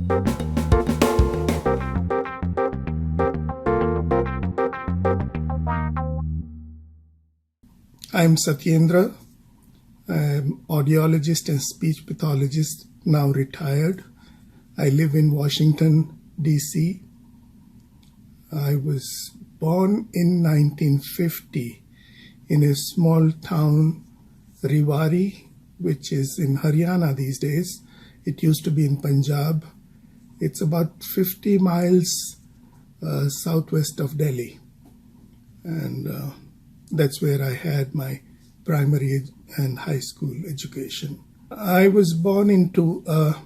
I'm Satyendra. I'm audiologist and speech pathologist, now retired. I live in Washington, D.C. I was born in 1950 in a small town, Rewari, which is in Haryana these days. It used to be in Punjab. It's about 50 miles southwest of Delhi. And that's where I had my primary and high school education. I was born into a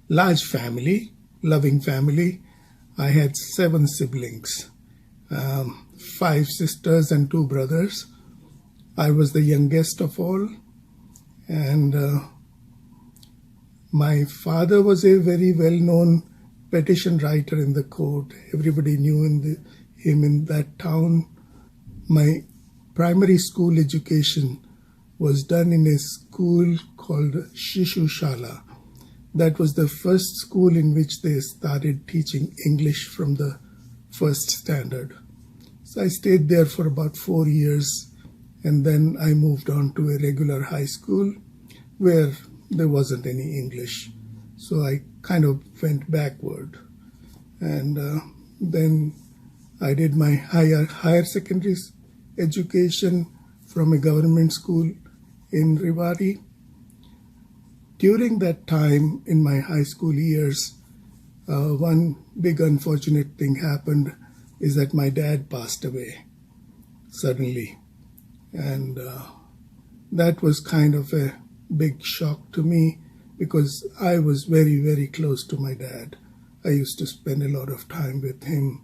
large family, loving family. I had 7 siblings, 5 sisters and 2 brothers. I was the youngest of all, and my father was a very well-known petition writer in the court. Everybody knew him in that town. My primary school education was done in a school called Shishu Shala. That was the first school in which they started teaching English from the first standard. So I stayed there for about 4 years, and then I moved on to a regular high school where there wasn't any English. So I kind of went backward. And then I did my higher secondary education from a government school in Rewari. During that time in my high school years, one big unfortunate thing happened is that my dad passed away suddenly. And that was kind of a big shock to me because I was very, very close to my dad. I used to spend a lot of time with him,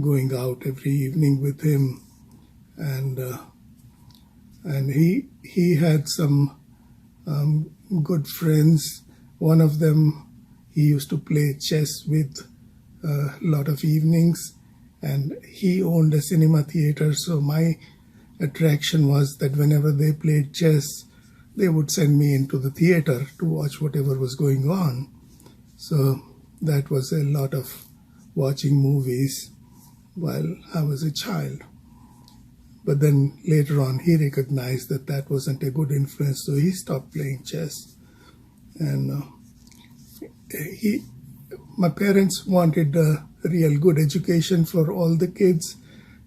going out every evening with him. And he had some good friends. One of them, he used to play chess with a lot of evenings, and he owned a cinema theater. So my attraction was that whenever they played chess, they would send me into the theater to watch whatever was going on. So that was a lot of watching movies while I was a child. But then later on, he recognized that that wasn't a good influence, so he stopped playing chess. And my parents wanted a real good education for all the kids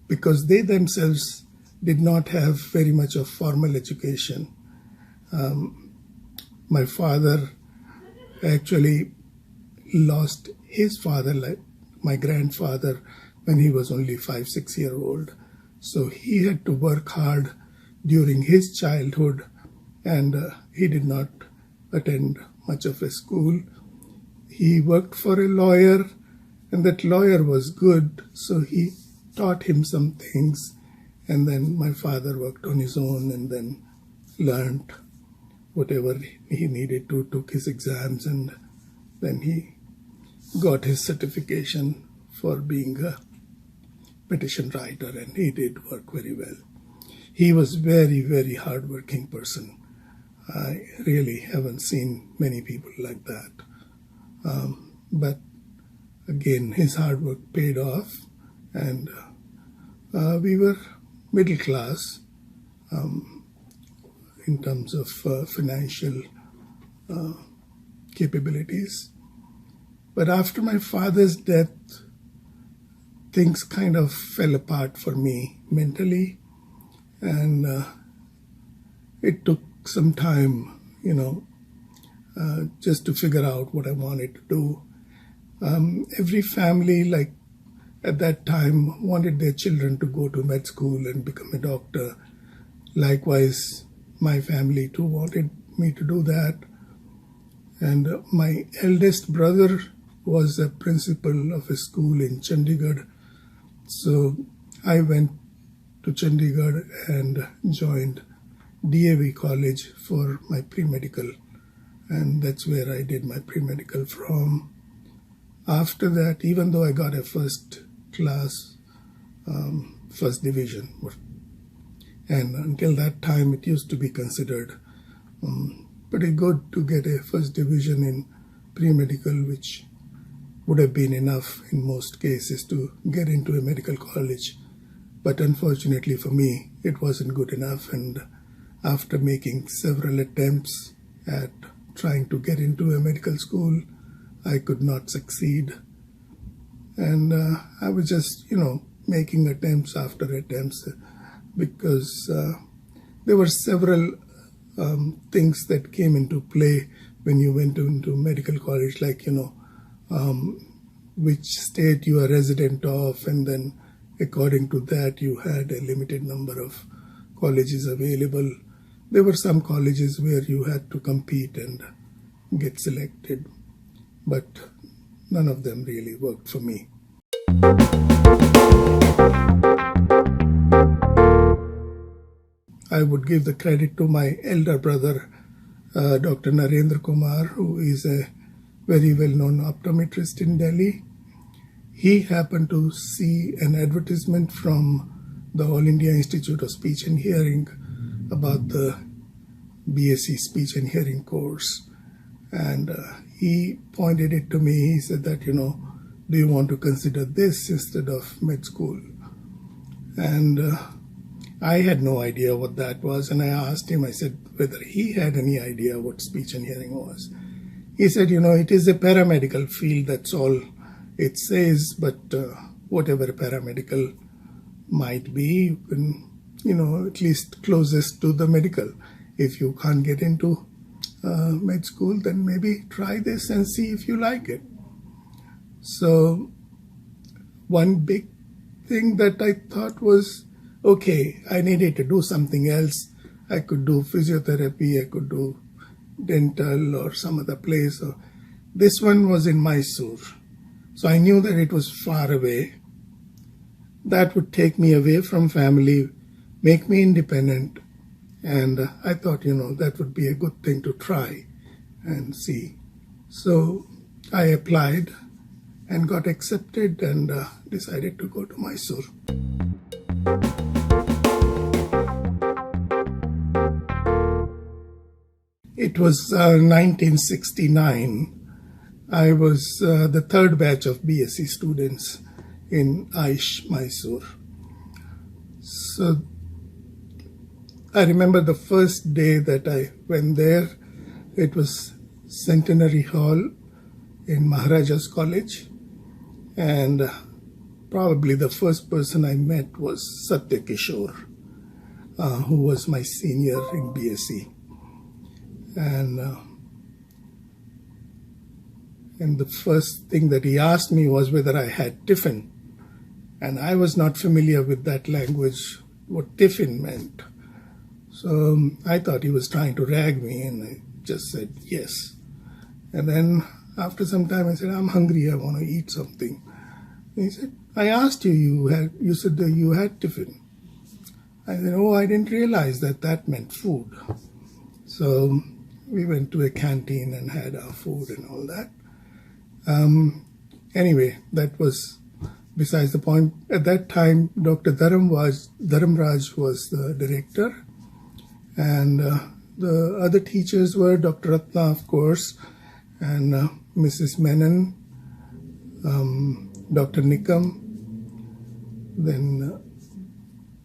because they themselves did not have very much of formal education. My father actually lost his father, like my grandfather, when he was only 5-6 years old. So he had to work hard during his childhood, and he did not attend much of a school. He worked for a lawyer, and that lawyer was good, so he taught him some things. And then my father worked on his own and then learned whatever he needed to, took his exams, and then he got his certification for being a petition writer, and he did work very well. He was very, very hardworking person. I really haven't seen many people like that. But again, his hard work paid off, and we were middle class in terms of financial capabilities. But after my father's death, things kind of fell apart for me mentally, and it took some time, just to figure out what I wanted to do. Every family, like at that time, wanted their children to go to med school and become a doctor. Likewise, my family too wanted me to do that. And my eldest brother was a principal of a school in Chandigarh. So I went to Chandigarh and joined DAV college for my pre-medical. And that's where I did my pre-medical from. After that, even though I got a first class, first division, and until that time it used to be considered pretty good to get a first division in pre-medical, which would have been enough in most cases to get into a medical college. But unfortunately for me, it wasn't good enough, and after making several attempts at trying to get into a medical school, I could not succeed. And I was just, making attempts after attempts because there were several things that came into play when you went into medical college, like, which state you are resident of, and then according to that you had a limited number of colleges available. There were some colleges where you had to compete and get selected, but none of them really worked for me. I would give the credit to my elder brother, Dr. Satyendra Kumar, who is a very well-known optometrist in Delhi. He happened to see an advertisement from the All India Institute of Speech and Hearing about the BSc Speech and Hearing course. And he pointed it to me. He said that, do you want to consider this instead of med school? And I had no idea what that was. And I asked him, I said, whether he had any idea what speech and hearing was. He said, it is a paramedical field, that's all it says, but whatever paramedical might be, you can, at least closest to the medical. If you can't get into med school, then maybe try this and see if you like it. So one big thing that I thought was, okay, I needed to do something else. I could do physiotherapy, I could do dental or some other place. So this one was in Mysore. So I knew that it was far away. That would take me away from family, make me independent. And I thought, that would be a good thing to try and see. So I applied and got accepted and decided to go to Mysore. It was 1969. I was the third batch of BSc students in AYJNIHH, Mysore. So I remember the first day that I went there. It was Centenary Hall in Maharaja's College. And probably the first person I met was Satyendra Kumar, who was my senior in BSc. And the first thing that he asked me was whether I had tiffin. And I was not familiar with that language, what tiffin meant. So I thought he was trying to rag me, and I just said yes. And then after some time I said, I'm hungry, I want to eat something. And he said, I asked you, you said that you had tiffin. I said, oh, I didn't realize that meant food. So we went to a canteen and had our food and all that. Anyway, that was besides the point. At that time, Dr. Dharamraj was the director, and the other teachers were Dr. Ratna, of course, and Mrs. Menon, Dr. Nikam, then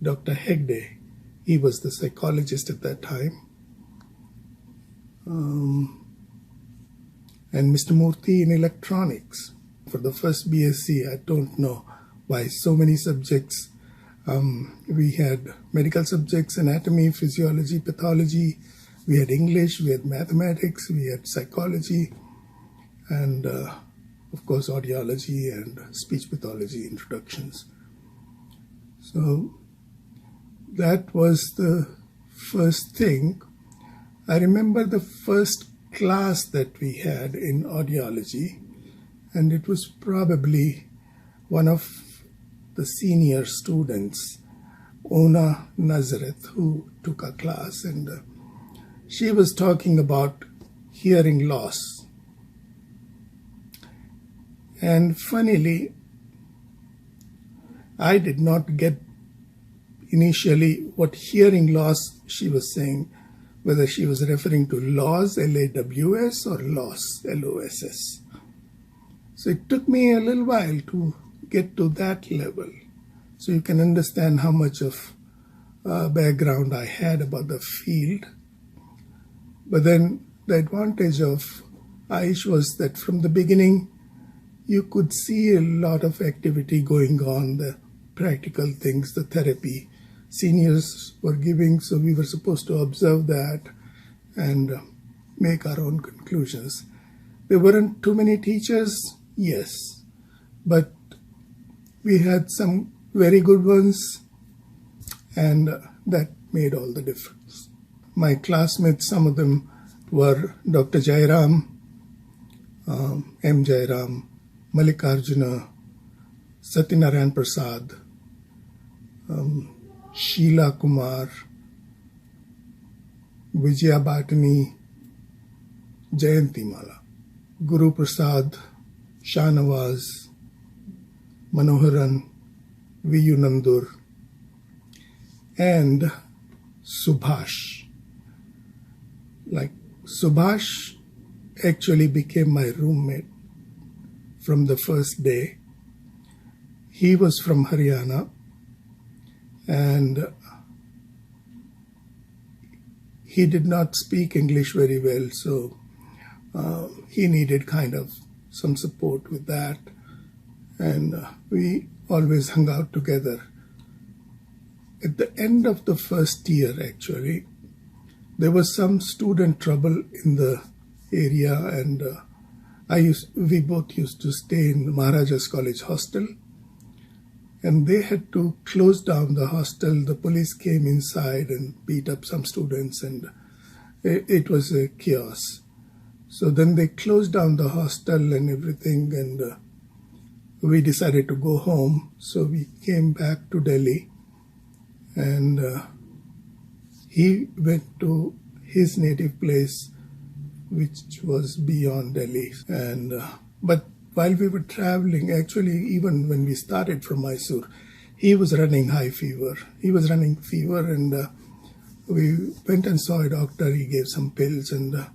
Dr. Hegde. He was the psychologist at that time. And Mr. Murthy in electronics. For the first BSc, I don't know why so many subjects. We had medical subjects, anatomy, physiology, pathology. We had English, we had mathematics, we had psychology, and of course audiology and speech pathology introductions. So that was the first thing. I remember the first class that we had in audiology, and it was probably one of the senior students, Ona Nazareth, who took our class, and she was talking about hearing loss. And funnily, I did not get initially what hearing loss she was saying, whether she was referring to laws, L-A-W-S, or loss, L-O-S-S. So it took me a little while to get to that level. So you can understand how much of background I had about the field. But then the advantage of AYJNIHH was that from the beginning, you could see a lot of activity going on, the practical things, the therapy seniors were giving, so we were supposed to observe that and make our own conclusions. There weren't too many teachers, yes, but we had some very good ones, and that made all the difference. My classmates, some of them were Dr. Jairam, M. Jairam, Mallikarjuna, Satyendra Prasad, Sheila Kumar, Vijaya Bhatani, Jayanti Mala, Guru Prasad, Shahnawaz, Manoharan, V.U. Nandur, and Subhash. Like Subhash actually became my roommate from the first day. He was from Haryana, and he did not speak English very well, so he needed kind of some support with that, and we always hung out together. At the end of the first year, actually, there was some student trouble in the area, and we both used to stay in Maharaja's College hostel, and they had to close down the hostel. The police came inside and beat up some students, and it was a chaos. So then they closed down the hostel and everything, and we decided to go home. So we came back to Delhi, and he went to his native place, which was beyond Delhi. And but while we were traveling, actually, even when we started from Mysore, he was running high fever. He was running fever, and we went and saw a doctor. He gave some pills, and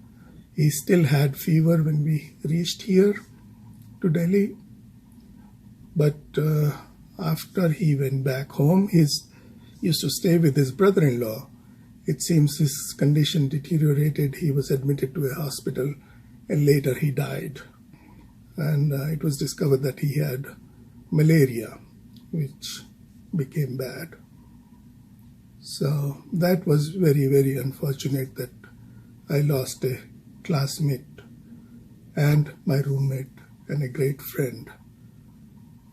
he still had fever when we reached here to Delhi. But after he went back home, he used to stay with his brother-in-law. It seems his condition deteriorated. He was admitted to a hospital, and later he died. And it was discovered that he had malaria, which became bad. So that was very, very unfortunate that I lost a classmate and my roommate and a great friend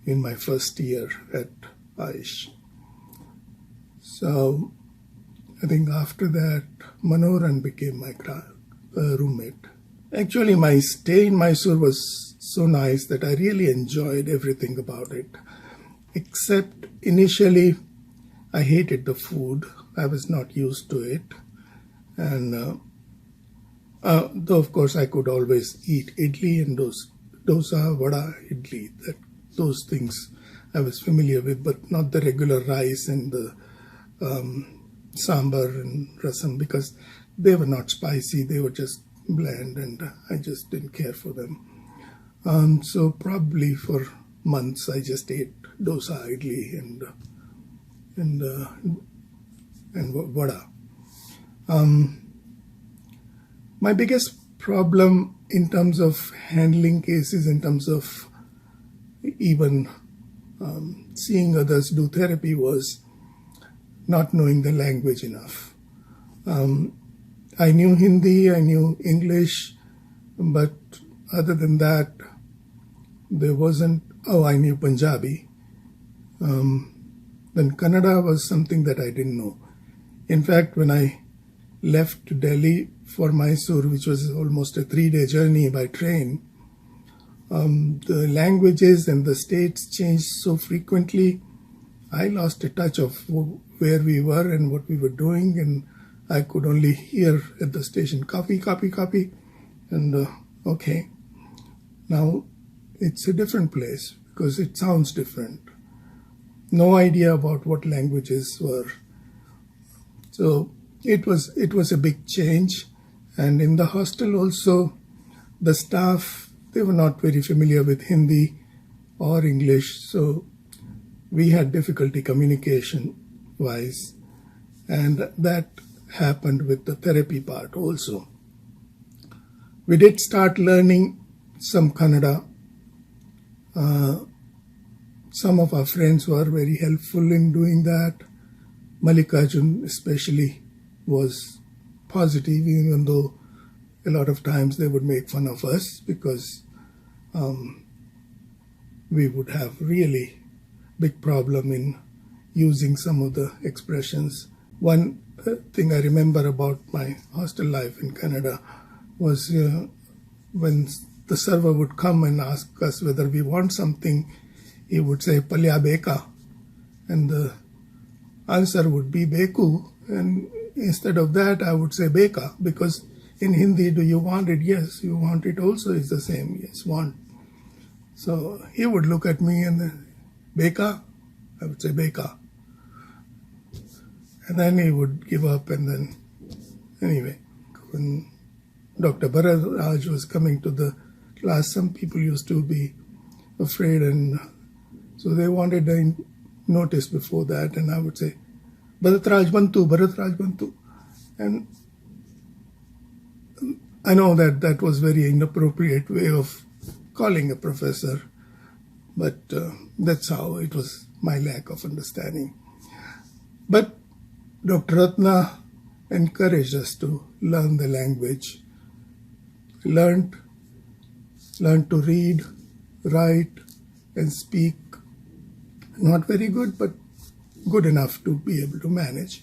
in my first year at AYJNIHH. So I think after that, Manoharan became my roommate. Actually, my stay in Mysore was so nice that I really enjoyed everything about it. Except initially, I hated the food. I was not used to it. And though, of course, I could always eat idli and dosa, vada, idli. Those things I was familiar with, but not the regular rice and the sambar and rasam, because they were not spicy. They were just bland, and I just didn't care for them. So probably for months I just ate dosa, idli, and vada. My biggest problem in terms of handling cases, in terms of even seeing others do therapy, was not knowing the language enough. I knew Hindi, I knew English, but other than that, there wasn't. Oh, I knew Punjabi. Then Kannada was something that I didn't know. In fact, when I left Delhi for Mysore, which was almost a 3-day journey by train, the languages and the states changed so frequently, I lost a touch of where we were and what we were doing, and I could only hear at the station, copy, copy, copy, and okay. Now, it's a different place because it sounds different. No idea about what languages were. So it was a big change. And in the hostel also, the staff, they were not very familiar with Hindi or English, so we had difficulty communication wise, and that happened with the therapy part also. We did start learning some Kannada. Some of our friends were very helpful in doing that. Mallikarjun especially was positive, even though a lot of times they would make fun of us because we would have really big problem in using some of the expressions. One thing I remember about my hostel life in Canada was when the server would come and ask us whether we want something, he would say palya beka, and the answer would be beku, and instead of that I would say beka, because in Hindi, do you want it? Yes. You want it also is the same. Yes, want. So he would look at me and then, beka? I would say beka. And then he would give up, and then, anyway, when Dr. Bharat was coming to the class, some people used to be afraid, and so they wanted a notice before that, and I would say, Bharat Bantu. And I know that was very inappropriate way of calling a professor, but that's how it was, my lack of understanding. But Dr. Ratna encouraged us to learn the language, learned to read, write, and speak. Not very good, but good enough to be able to manage.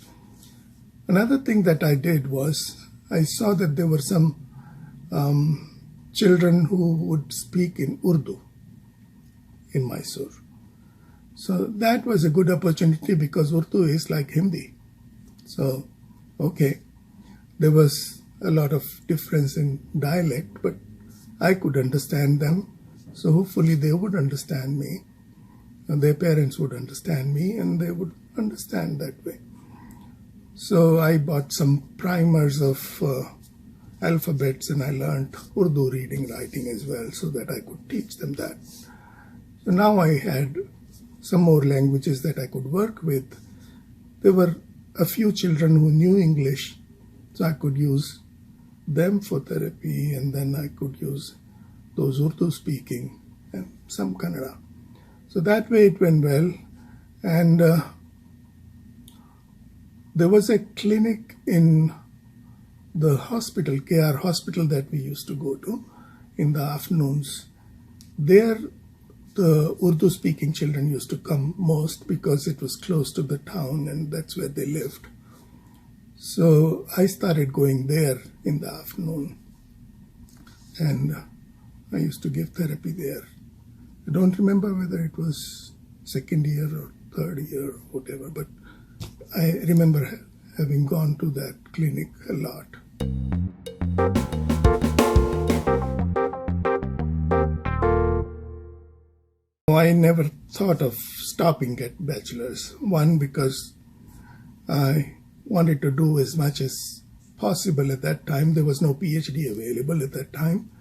Another thing that I did was I saw that there were some children who would speak in Urdu in Mysore. So that was a good opportunity because Urdu is like Hindi. So, okay, there was a lot of difference in dialect, but I could understand them. So hopefully they would understand me, and their parents would understand me, and they would understand that way. So I bought some primers of alphabets, and I learned Urdu reading, writing as well, so that I could teach them that. So now I had some more languages that I could work with. There were a few children who knew English, so I could use them for therapy, and then I could use those Urdu speaking and some Kannada. So that way it went well, and there was a clinic in the hospital, KR hospital, that we used to go to in the afternoons. There, the Urdu-speaking children used to come most because it was close to the town and that's where they lived. So I started going there in the afternoon, and I used to give therapy there. I don't remember whether it was second year or third year or whatever, but I remember having gone to that clinic a lot. I never thought of stopping at bachelor's. One, because I wanted to do as much as possible at that time. There was no PhD available at that time,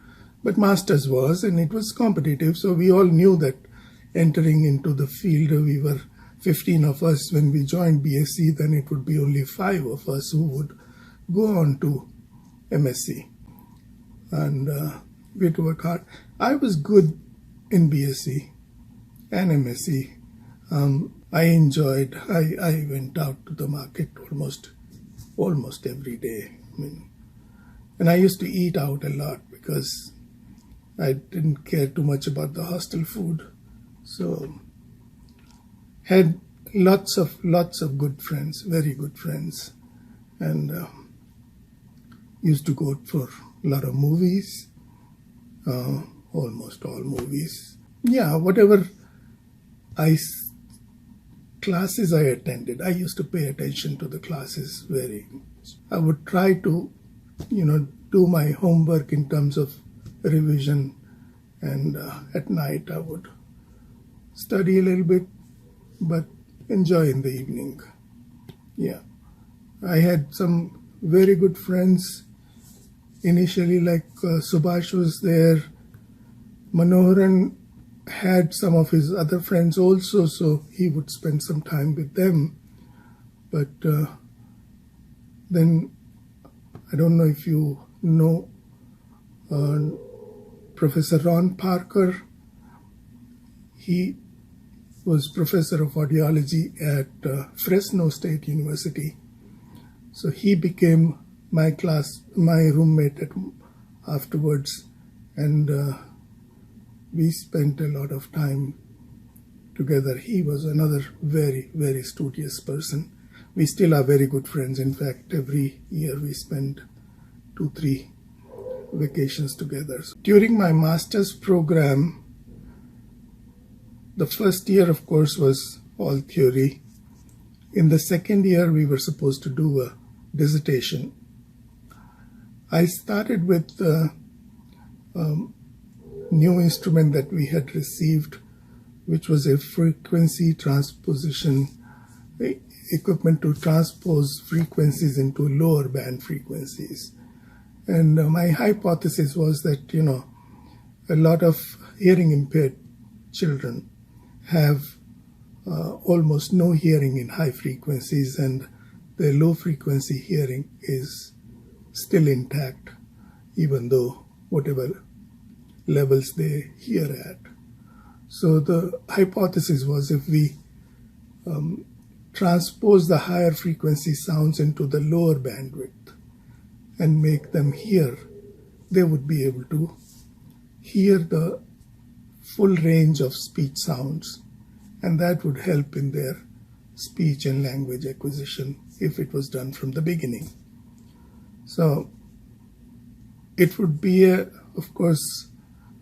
but master's was, and it was competitive. So we all knew that entering into the field, we were 15 of us when we joined BSc, then it would be only 5 of us who would go on to MSc. And we had to work hard. I was good in BSc and MSc. I enjoyed, I went out to the market almost every day. And I used to eat out a lot because I didn't care too much about the hostel food. So had lots of good friends, very good friends, and used to go for a lot of movies, almost all movies. Yeah, whatever classes I attended, I used to pay attention to the classes very much. I would try to, do my homework in terms of revision, and at night I would study a little bit, but enjoy in the evening. Yeah, I had some very good friends initially, like Subhash was there. Manoharan had some of his other friends also, so he would spend some time with them. But then, I don't know if you know Professor Ron Parker. He was professor of audiology at Fresno State University. So he became my roommate afterwards, and we spent a lot of time together. He was another very, very studious person. We still are very good friends. In fact, every year we spend 2-3 vacations together. During my master's program, the first year, of course, was all theory. In the second year, we were supposed to do a dissertation. I started with the new instrument that we had received, which was a frequency transposition equipment to transpose frequencies into lower band frequencies. And my hypothesis was that, a lot of hearing impaired children have almost no hearing in high frequencies, and their low frequency hearing is still intact, even though whatever levels they hear at. So the hypothesis was, if we transpose the higher frequency sounds into the lower bandwidth and make them hear, they would be able to hear the full range of speech sounds, and that would help in their speech and language acquisition if it was done from the beginning. So it would be of course,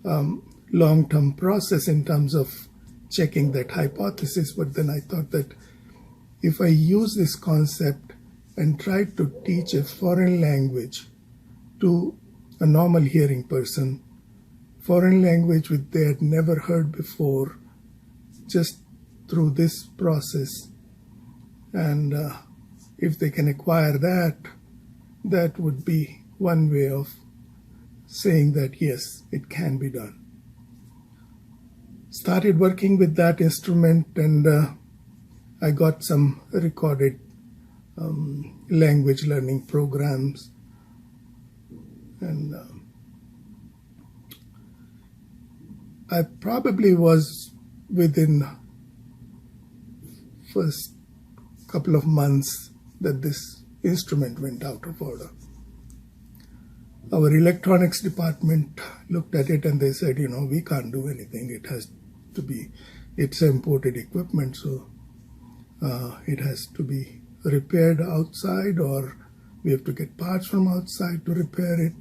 long-term process in terms of checking that hypothesis, but then I thought that if I use this concept and try to teach a foreign language to a normal hearing person, foreign language which they had never heard before, just through this process, and if they can acquire that, that would be one way of saying that yes, it can be done. Started working with that instrument, and I got some recorded language learning programs, and I probably was within first couple of months that this instrument went out of order. Our electronics department looked at it and they said, we can't do anything. It has to be, it's imported equipment, so it has to be repaired outside, or we have to get parts from outside to repair it,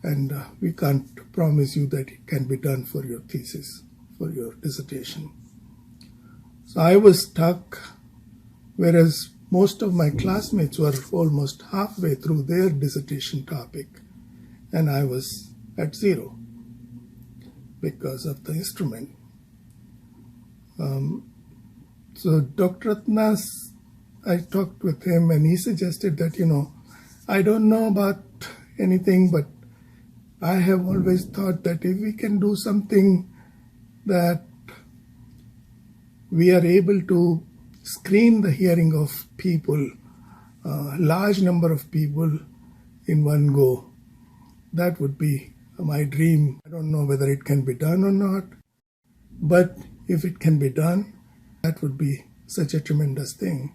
and we can't promise you that it can be done for your thesis, for your dissertation. So I was stuck, whereas most of my classmates were almost halfway through their dissertation topic, and I was at 0 because of the instrument. So Dr. Ratnas, I talked with him, and he suggested that, I don't know about anything, but I have always thought that if we can do something that we are able to screen the hearing of people, large number of people in one go, that would be my dream. I don't know whether it can be done or not, but if it can be done, that would be such a tremendous thing.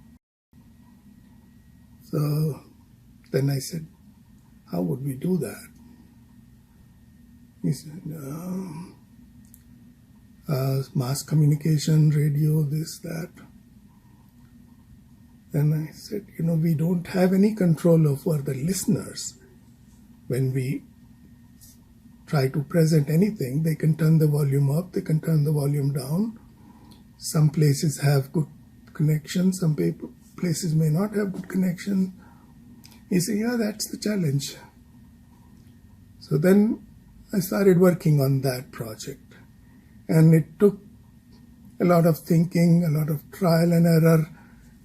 So then I said, how would we do that? He said, mass communication, radio, this, that. Then I said, we don't have any control over the listeners. When we try to present anything, they can turn the volume up, they can turn the volume down. Some places have good connection, some places may not have good connection. He said, yeah, that's the challenge. So then I started working on that project. And it took a lot of thinking, a lot of trial and error.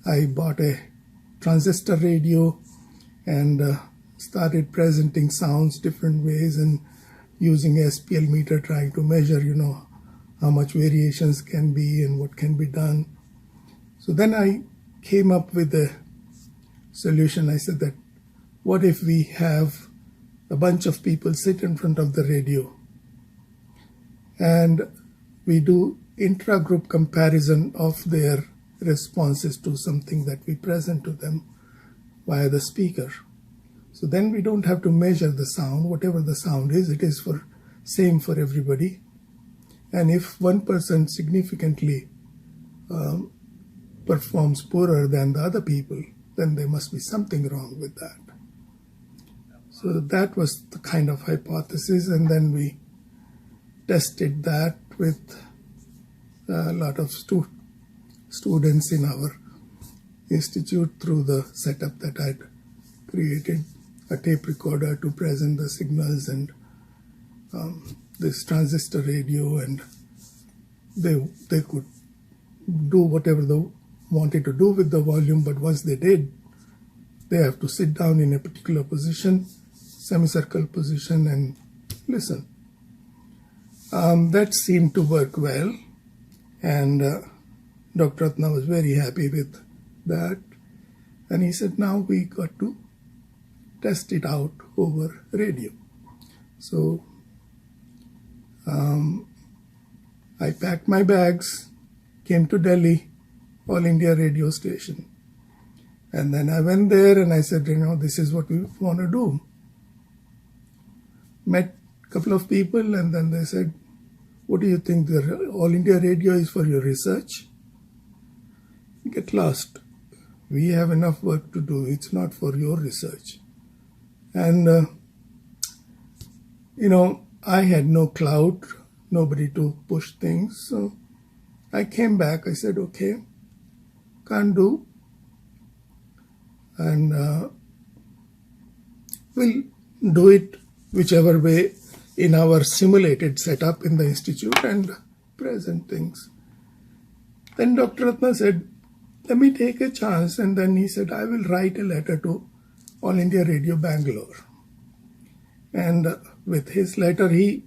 I bought a transistor radio and started presenting sounds different ways and using SPL meter, trying to measure, how much variations can be and what can be done. So then I came up with a solution. I said that, what if we have a bunch of people sit in front of the radio and we do intra-group comparison of their responses to something that we present to them via the speaker. So then we don't have to measure the sound. Whatever the sound is, it is same for everybody. And if one person significantly performs poorer than the other people, then there must be something wrong with that. So that was the kind of hypothesis, and then we tested that with a lot of students in our institute through the setup that I'd created, a tape recorder to present the signals and this transistor radio, and they could do whatever they wanted to do with the volume, but once they did, they have to sit down in a particular position, semicircle position, and listen. That seemed to work well, and Dr. Ratna was very happy with that, and he said, now we got to test it out over radio. So I packed my bags, came to Delhi, All India radio station. And then I went there and I said, this is what we want to do. Met a couple of people, and then they said, what do you think, the All India radio is for your research? Get lost. We have enough work to do. It's not for your research. And, I had no clout, nobody to push things. So I came back. I said, okay, can't do. And we'll do it whichever way in our simulated setup in the institute and present things. Then Dr. Ratna said, let me take a chance. And then he said, I will write a letter to All India Radio Bangalore. And with his letter, he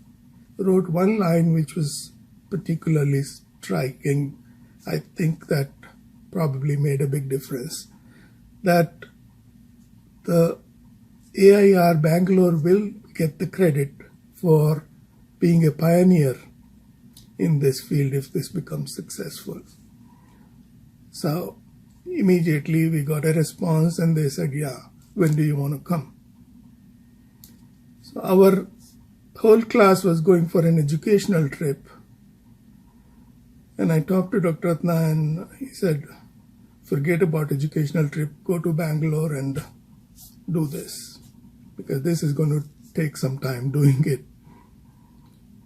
wrote one line which was particularly striking. I think that probably made a big difference. That the AIR Bangalore will get the credit for being a pioneer in this field if this becomes successful. So immediately we got a response and they said, yeah, when do you want to come? So our whole class was going for an educational trip. And I talked to Dr. Ratna and he said, forget about educational trip, go to Bangalore and do this, because this is going to take some time doing it.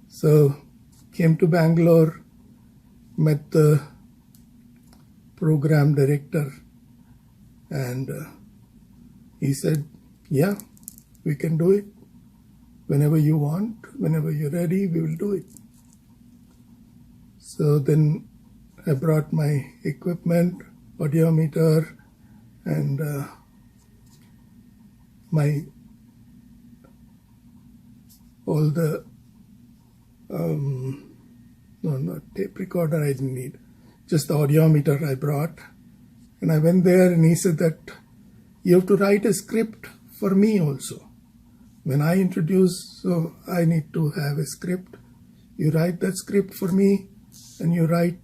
So came to Bangalore, met the program director, and he said, yeah, we can do it. Whenever you want, whenever you're ready, we will do it. So then I brought my equipment, audiometer, and all the not tape recorder I didn't need, just the audiometer I brought. And I went there and he said that you have to write a script for me also. When I introduce, so I need to have a script. You write that script for me and you write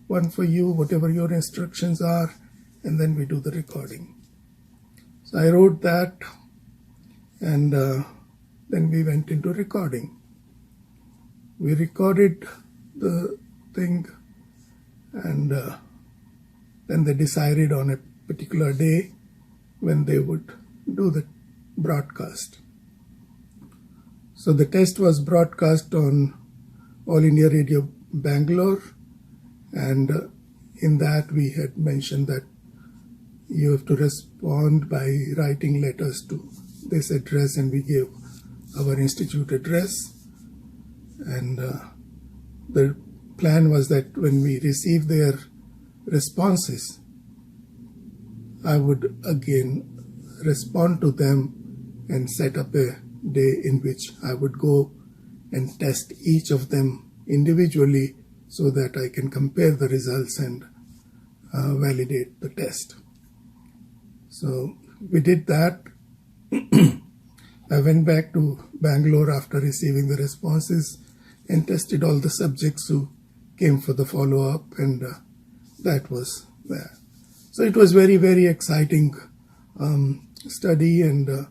one for you, whatever your instructions are, and then we do the recording. So I wrote that, and then we went into recording. We recorded the thing, and then they decided on a particular day when they would do the broadcast. So the test was broadcast on All India Radio Bangalore, and in that we had mentioned that you have to respond by writing letters to this address, and we gave our institute address. And the plan was that when we receive their responses, I would again respond to them and set up a day in which I would go and test each of them individually so that I can compare the results and validate the test. So we did that. I went back to Bangalore after receiving the responses and tested all the subjects who came for the follow-up, and that was there. So it was very, very exciting study, and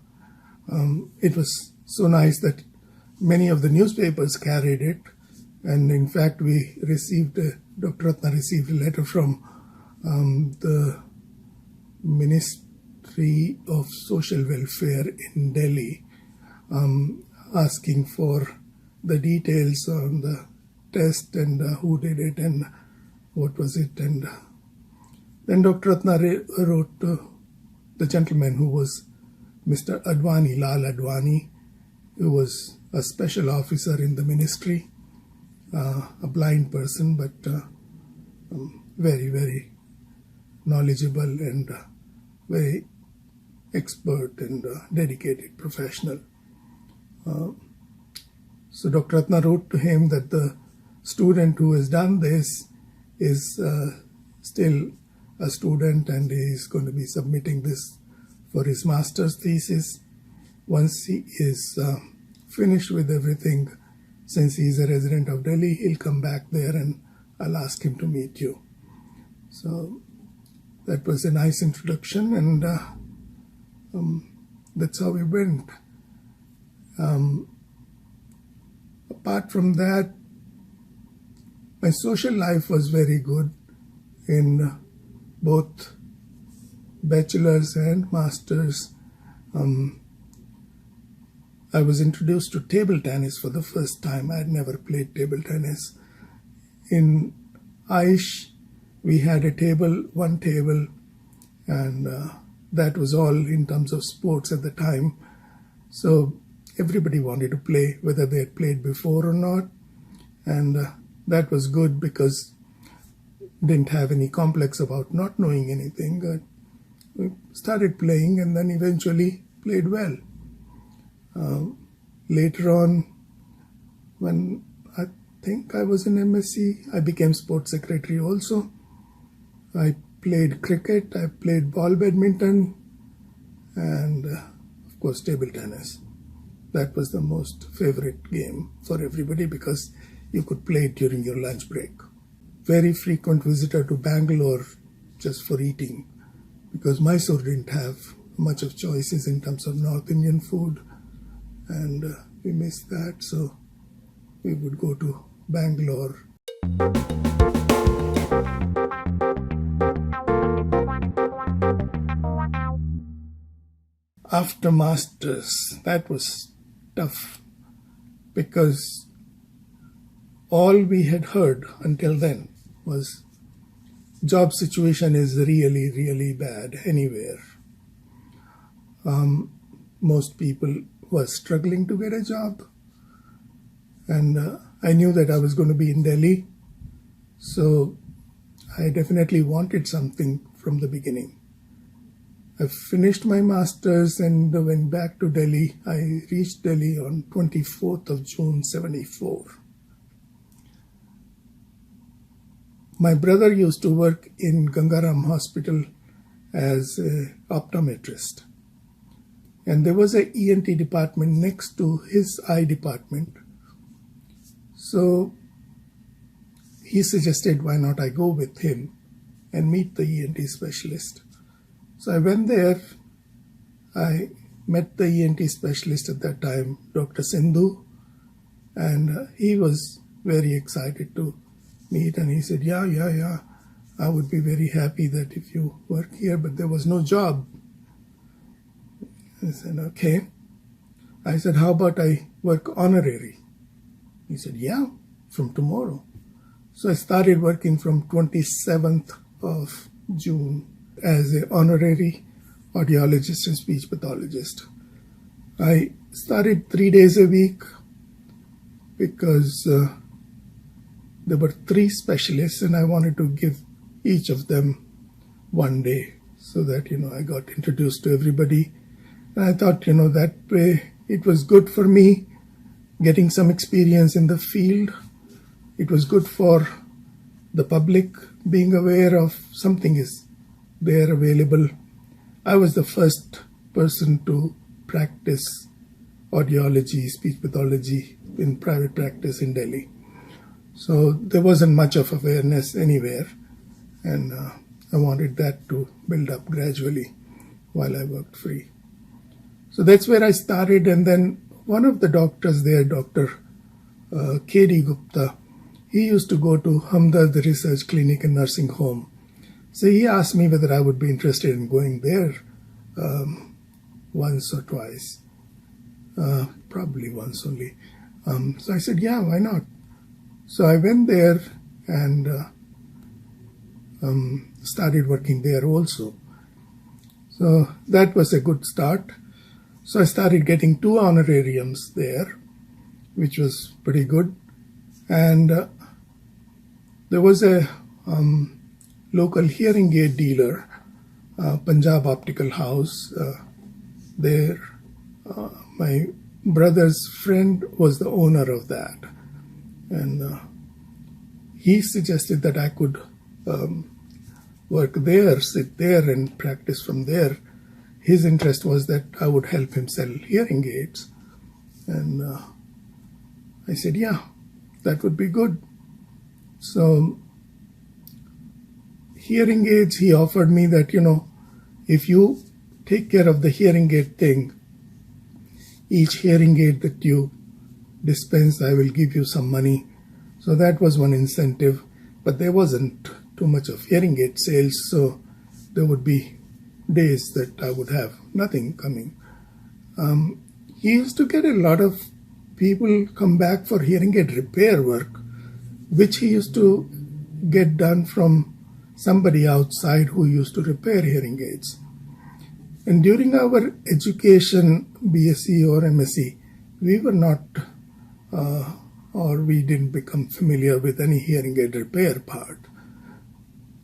it was so nice that many of the newspapers carried it. And in fact, Dr. Ratna received a letter from the Ministry of Social Welfare in Delhi asking for the details on the test and who did it and what was it. And then Dr. Ratna wrote to the gentleman who was Mr. Advani, Lal Advani, who was a special officer in the ministry, a blind person, but very, very knowledgeable and very expert and dedicated professional. So Dr. Ratna wrote to him that the student who has done this is still a student and he is going to be submitting this for his master's thesis. Once he is finished with everything, since he is a resident of Delhi, he'll come back there and I'll ask him to meet you. So that was a nice introduction, and that's how we went. Apart from that, my social life was very good in both bachelor's and master's. I was introduced to table tennis for the first time. I had never played table tennis. In AYJNIHH, we had one table, and that was all in terms of sports at the time. So everybody wanted to play, whether they had played before or not. And that was good because didn't have any complex about not knowing anything. We started playing and then eventually played well. Later on, when I think I was in MSc, I became sports secretary also. I played cricket, I played ball badminton, and of course table tennis. That was the most favorite game for everybody because you could play it during your lunch break. Very frequent visitor to Bangalore just for eating, because Mysore didn't have much of choices in terms of North Indian food, and we missed that, so we would go to Bangalore. After masters, that was tough because all we had heard until then was job situation is really, really bad anywhere. Most people were struggling to get a job, and I knew that I was going to be in Delhi, so I definitely wanted something from the beginning. I finished my master's and went back to Delhi. I reached Delhi on 24th of June, 74. My brother used to work in Gangaram Hospital as an optometrist. And there was an ENT department next to his eye department. So he suggested, why not I go with him and meet the ENT specialist. So I went there. I met the ENT specialist at that time, Dr. Sindhu, and he was very excited to meet, and he said, yeah, I would be very happy that if you work here, but there was no job. I said, okay. I said, how about I work honorary? He said, yeah, from tomorrow. So I started working from 27th of June as an honorary audiologist and speech pathologist. I started 3 days a week because there were 3 specialists and I wanted to give each of them 1 day. so that, I got introduced to everybody. And I thought, that way it was good for me getting some experience in the field. It was good for the public being aware of something is there available. I was the first person to practice audiology, speech pathology in private practice in Delhi. So there wasn't much of awareness anywhere, and I wanted that to build up gradually while I worked free. So that's where I started, and then one of the doctors there, Dr. K.D. Gupta, he used to go to Hamdard Research Clinic and Nursing Home. So he asked me whether I would be interested in going there once or twice, probably once only. So I said, yeah, why not? So I went there and started working there also. So that was a good start. So I started getting 2 honorariums there, which was pretty good. And there was a local hearing aid dealer, Punjab Optical House. There, my brother's friend was the owner of that. And he suggested that I could work there, sit there and practice from there. His interest was that I would help him sell hearing aids. And I said, yeah, that would be good. So hearing aids, he offered me that, if you take care of the hearing aid thing, each hearing aid that you dispense, I will give you some money. So that was one incentive, but there wasn't too much of hearing aid sales, so there would be days that I would have nothing coming. He used to get a lot of people come back for hearing aid repair work, which he used to get done from somebody outside who used to repair hearing aids. And during our education, BSc or MSc, we were not or we didn't become familiar with any hearing aid repair part.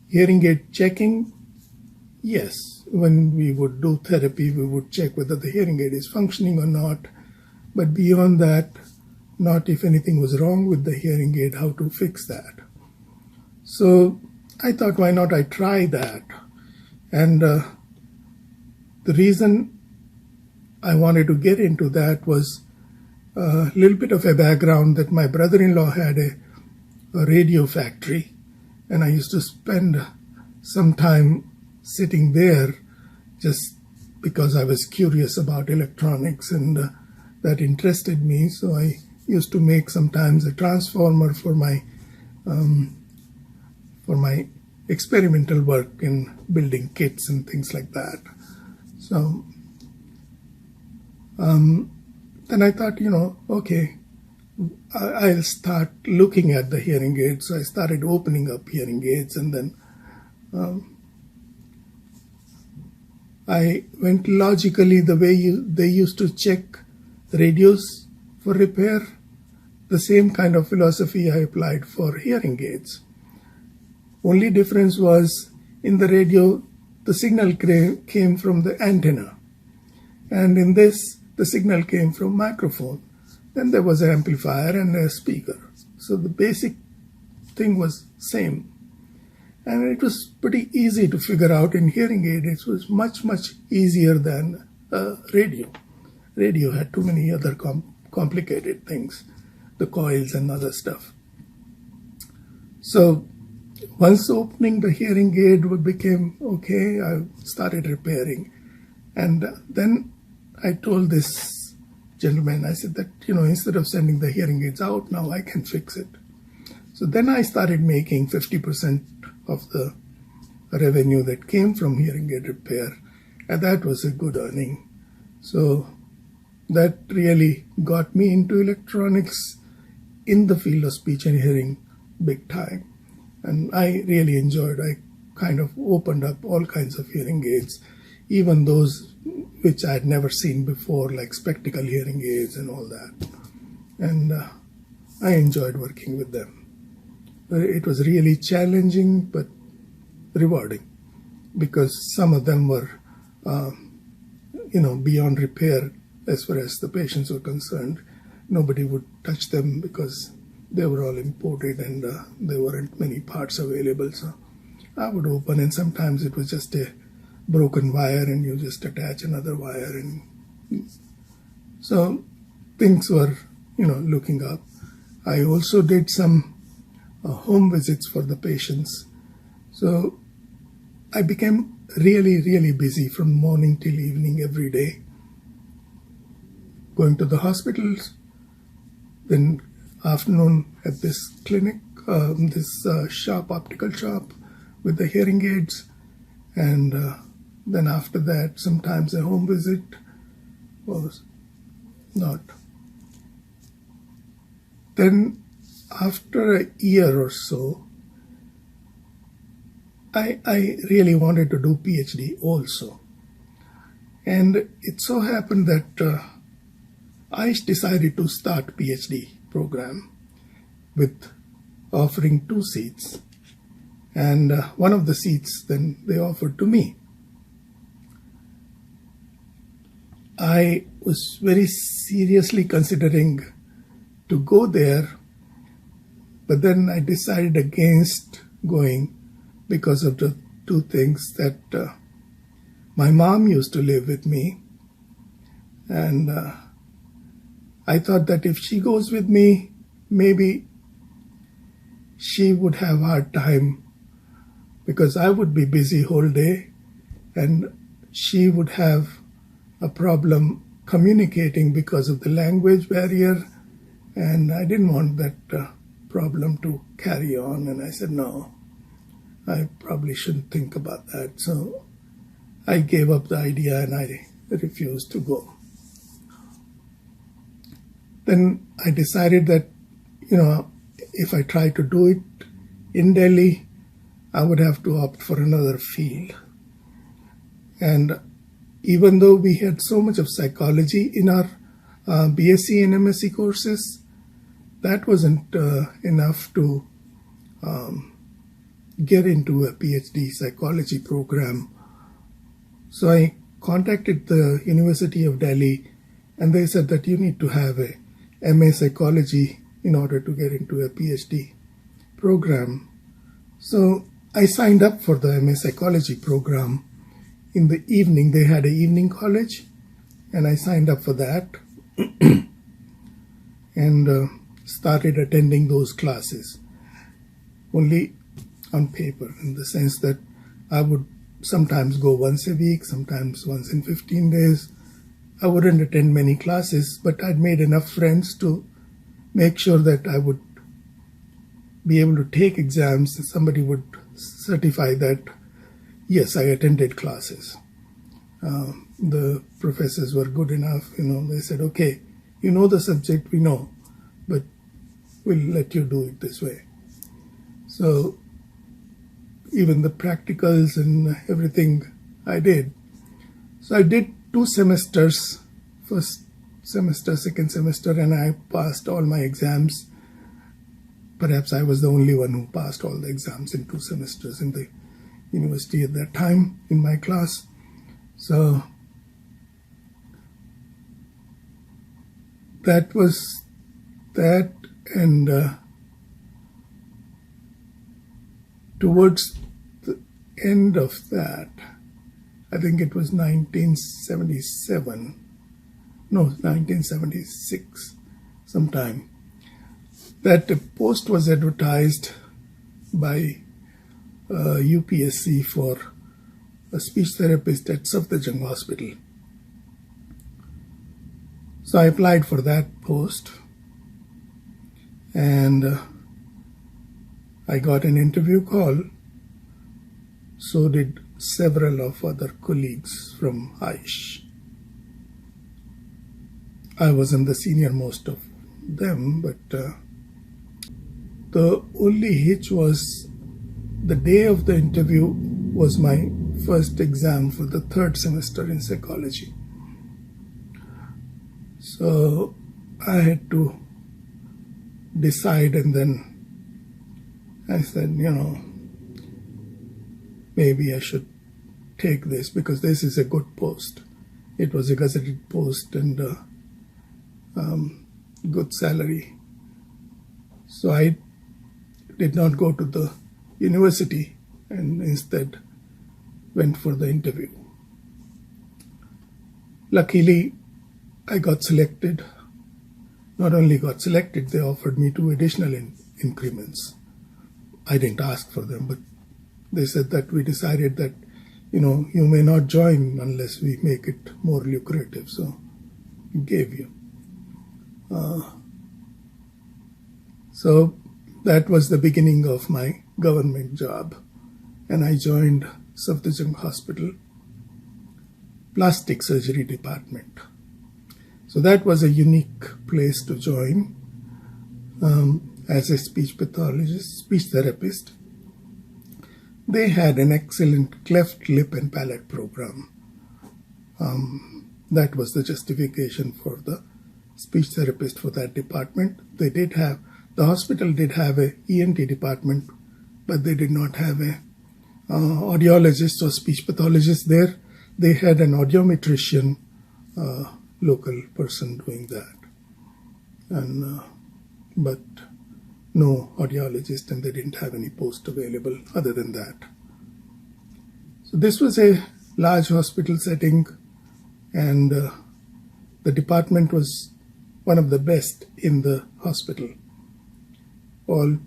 Hearing aid checking, yes. When we would do therapy, we would check whether the hearing aid is functioning or not. But beyond that, not if anything was wrong with the hearing aid, how to fix that. So I thought, why not I try that? And the reason I wanted to get into that was a little bit of a background that my brother-in-law had a radio factory, and I used to spend some time sitting there just because I was curious about electronics, and that interested me. So I used to make sometimes a transformer for my experimental work in building kits and things like that. So then I thought, okay, I'll start looking at the hearing aids. So I started opening up hearing aids, and then I went logically the way they used to check radios for repair. The same kind of philosophy I applied for hearing aids. Only difference was in the radio, the signal came from the antenna. And in this, the signal came from microphone. Then there was an amplifier and a speaker. So the basic thing was same. And it was pretty easy to figure out in hearing aid. It was much, much easier than radio. Radio had too many other complicated things, the coils and other stuff. So once opening the hearing aid became okay, I started repairing. And then I told this gentleman, I said that, instead of sending the hearing aids out, now I can fix it. So then I started making 50% of the revenue that came from hearing aid repair, and that was a good earning. So that really got me into electronics in the field of speech and hearing big time. And I really enjoyed. I kind of opened up all kinds of hearing aids, even those which I had never seen before, like spectacle hearing aids and all that. And I enjoyed working with them. It was really challenging but rewarding, because some of them were, beyond repair as far as the patients were concerned. Nobody would touch them because they were all imported and there weren't many parts available. So I would open, and sometimes it was just a broken wire and you just attach another wire. And so things were, looking up. I also did some home visits for the patients. So I became really, really busy from morning till evening every day, going to the hospitals, then afternoon at this clinic, this optical shop with the hearing aids, and then after that sometimes a home visit was not. Then after a year or so, I really wanted to do PhD also. And it so happened that I decided to start PhD program with offering 2 seats. And one of the seats then they offered to me. I was very seriously considering to go there, but then I decided against going because of the 2 things that my mom used to live with me, and I thought that if she goes with me, maybe she would have a hard time because I would be busy whole day and she would have a problem communicating because of the language barrier, and I didn't want that problem to carry on. And I said, no, I probably shouldn't think about that. So I gave up the idea and I refused to go. Then I decided that, if I try to do it in Delhi, I would have to opt for another field. And even though we had so much of psychology in our BSc and MSc courses, that wasn't enough to get into a PhD psychology program. So I contacted the University of Delhi, and they said that you need to have a MA psychology in order to get into a PhD program. So I signed up for the MA psychology program. In the evening, they had an evening college, and I signed up for that and started attending those classes, only on paper, in the sense that I would sometimes go once a week, sometimes once in 15 days. I wouldn't attend many classes, but I'd made enough friends to make sure that I would be able to take exams. Somebody would certify that, yes, I attended classes. The professors were good enough, they said, okay, you know the subject, we know, but we'll let you do it this way. So even the practicals and everything I did. So I did 2 semesters, first semester, second semester, and I passed all my exams. Perhaps I was the only one who passed all the exams in 2 semesters in the university at that time in my class. So that was that, and towards the end of that, I think it was 1976 sometime, that a post was advertised by UPSC for a speech therapist at Satyendra Hospital. So I applied for that post, and I got an interview call. So did several of other colleagues from AYJNIHH. I wasn't the senior most of them, but the only hitch was the day of the interview was my first exam for the 3rd semester in psychology. So I had to decide, and then I said, maybe I should take this because this is a good post. It was a gazetted post and good salary. So I did not go to the university and instead went for the interview. Luckily, I got selected. Not only got selected, they offered me 2 additional increments. I didn't ask for them, but they said that we decided that, you may not join unless we make it more lucrative, so we gave you. So that was the beginning of my government job, and I joined Satyendra Hospital Plastic Surgery Department. So that was a unique place to join as a speech pathologist, speech therapist. They had an excellent cleft lip and palate program. That was the justification for the speech therapist for that department. The hospital did have a ENT department, but they did not have a audiologist or speech pathologist there. They had an audiometrician, local person doing that, and but no audiologist, and they didn't have any post available other than that. So this was a large hospital setting, and the department was one of the best in the hospital, all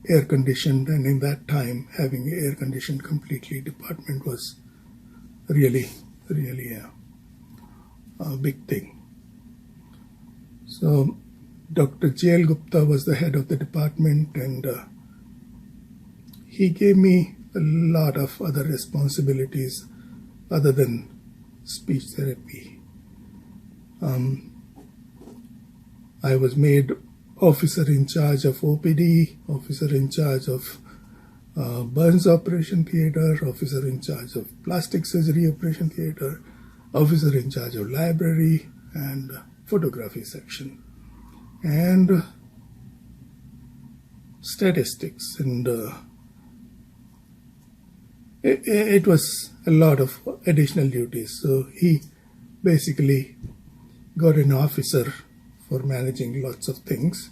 air conditioned, and in that time having an air conditioned completely department was really a big thing. So Dr. J.L. Gupta was the head of the department, and he gave me a lot of other responsibilities other than speech therapy. I was made officer in charge of OPD, officer in charge of burns operation theater, officer in charge of plastic surgery operation theater, officer in charge of library and photography section, and statistics, and it was a lot of additional duties. So he basically got an officer for managing lots of things.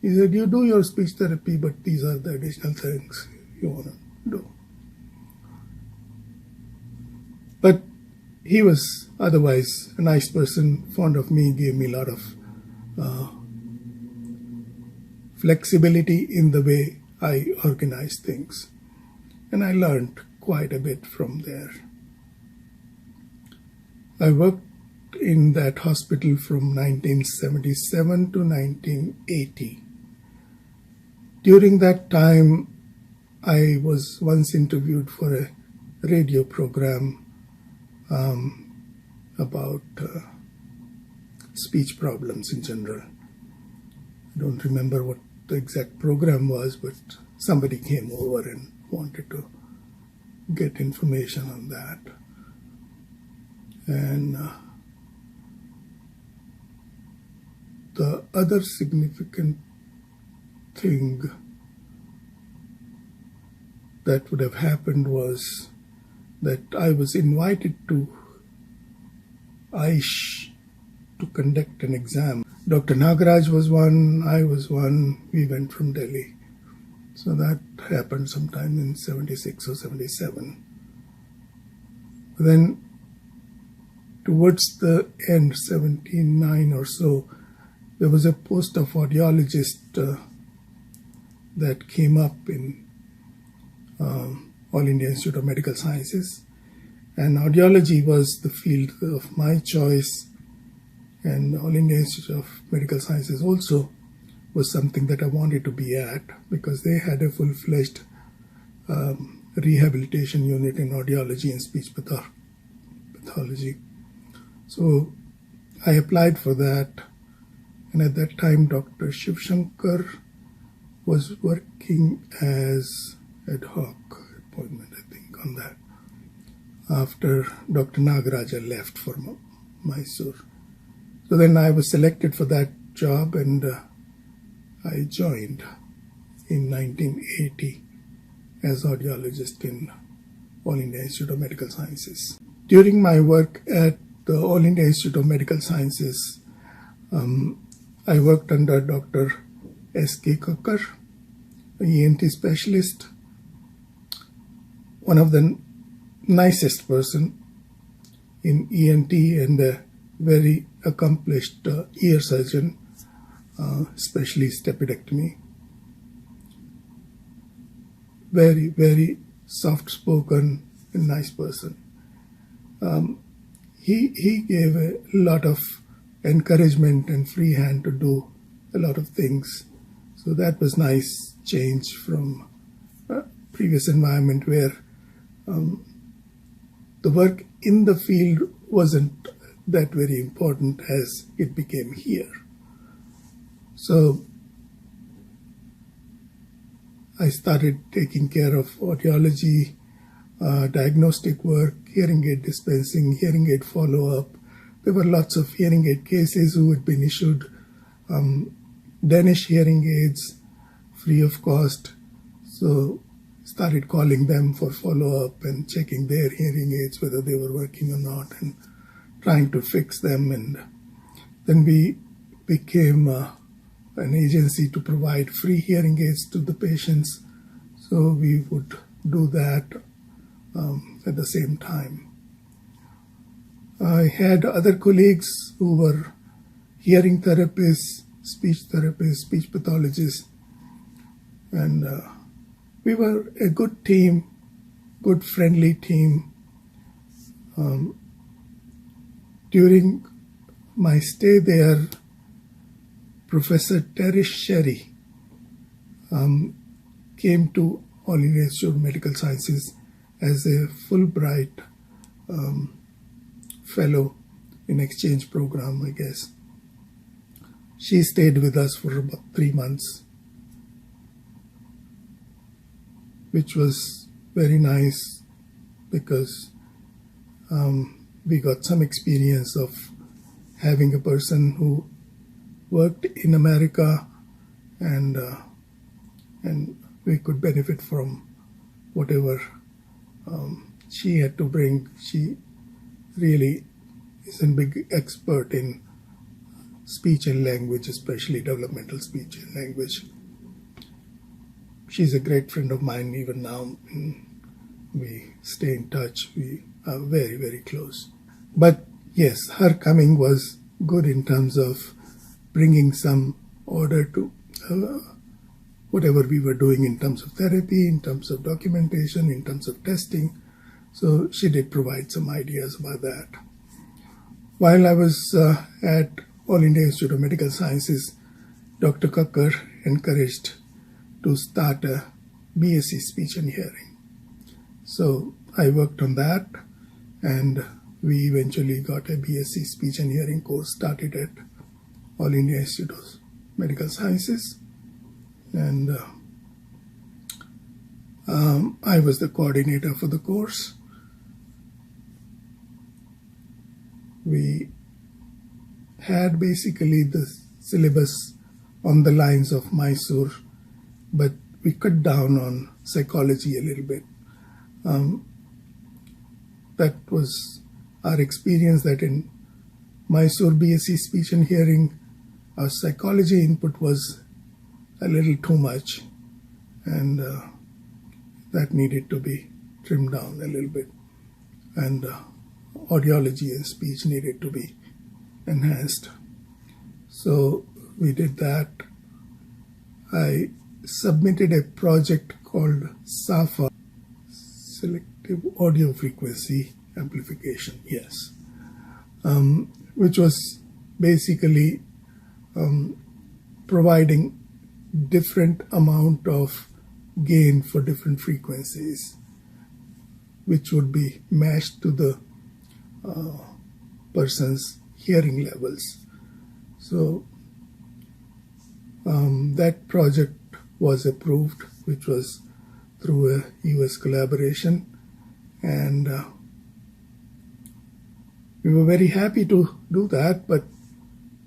He said, you do your speech therapy, but these are the additional things you want to do. But he was otherwise a nice person, fond of me, gave me a lot of flexibility in the way I organize things. And I learned quite a bit from there. I worked in that hospital from 1977 to 1980. During that time, I was once interviewed for a radio program about speech problems in general. I don't remember what the exact program was, but somebody came over and wanted to get information on that. And the other significant thing that would have happened was that I was invited to AYJNIHH to conduct an exam. Dr. Nagaraj was one, I was one, we went from Delhi. So that happened sometime in 76 or 77. Then towards the end, 79 or so, there was a post of audiologist that came up in All India Institute of Medical Sciences. And audiology was the field of my choice, and All India Institute of Medical Sciences also was something that I wanted to be at, because they had a full-fledged rehabilitation unit in audiology and speech pathology. So I applied for that, and at that time Dr. Shiv Shankar was working as ad hoc appointment, I think, on that, after Dr. Nagaraja left for Mysore. So then I was selected for that job, and I joined in 1980 as audiologist in All India Institute of Medical Sciences. During my work at the All India Institute of Medical Sciences, I worked under Dr. S.K. Kakkar, an ENT specialist, one of the nicest person in ENT and a very accomplished ear surgeon, especially stapedectomy. Very, very soft-spoken and nice person. He gave a lot of encouragement and free hand to do a lot of things. So that was nice change from previous environment where the work in the field wasn't that very important as it became here. So I started taking care of audiology, diagnostic work, hearing aid dispensing, hearing aid follow-up. There were lots of hearing aid cases who had been issued Danish hearing aids free of cost. So started calling them for follow-up and checking their hearing aids, whether they were working or not, and trying to fix them. And then we became an agency to provide free hearing aids to the patients. So we would do that at the same time. I had other colleagues who were hearing therapists, speech therapists, speech pathologists, and we were a good team, good friendly team. During my stay there, Professor Terence Sherry came to All India Institute of Medical Sciences as a Fulbright fellow in exchange program, I guess. She stayed with us for about 3 months, which was very nice because we got some experience of having a person who worked in America, and we could benefit from whatever she had to bring. She really is a big expert in speech and language, especially developmental speech and language. She's a great friend of mine even now. We stay in touch. We are very, very close. But yes, her coming was good in terms of bringing some order to whatever we were doing in terms of therapy, in terms of documentation, in terms of testing. So she did provide some ideas about that. While I was at All India Institute of Medical Sciences, Dr. Kakkar encouraged to start a BSc Speech and Hearing. So I worked on that, and we eventually got a BSc Speech and Hearing course started at All India Institute of Medical Sciences. And I was the coordinator for the course. We had basically the syllabus on the lines of Mysore, but we cut down on psychology a little bit. That was our experience, that in Mysore BSc Speech and Hearing, our psychology input was a little too much, and that needed to be trimmed down a little bit, and audiology and speech needed to be enhanced. So we did that. I submitted a project called SAFA, Selective Audio Frequency Amplification, yes, which was basically providing different amount of gain for different frequencies, which would be matched to the person's hearing levels. So that project was approved, which was through a US collaboration, and we were very happy to do that. But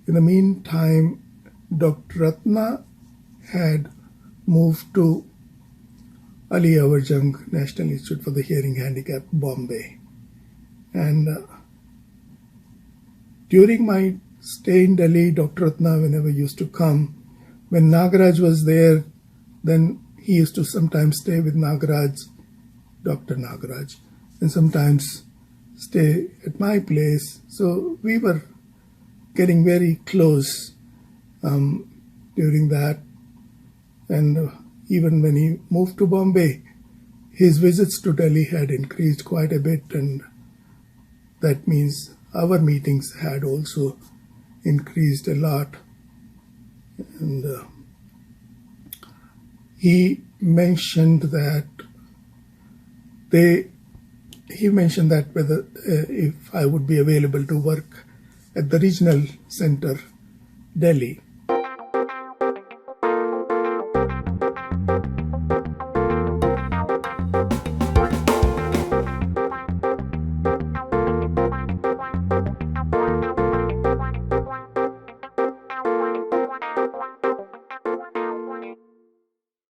in the meantime, Dr. Ratna had moved to AYJNIHH, National Institute for the Hearing Handicapped, Bombay. And during my stay in Delhi, Dr. Ratna, whenever used to come, when Nagaraj was there, then he used to sometimes stay with Nagaraj, Dr. Nagaraj, and sometimes stay at my place. So we were getting very close during that. And even when he moved to Bombay, his visits to Delhi had increased quite a bit, and that means our meetings had also increased a lot. And he mentioned that whether if I would be available to work at the regional center, Delhi.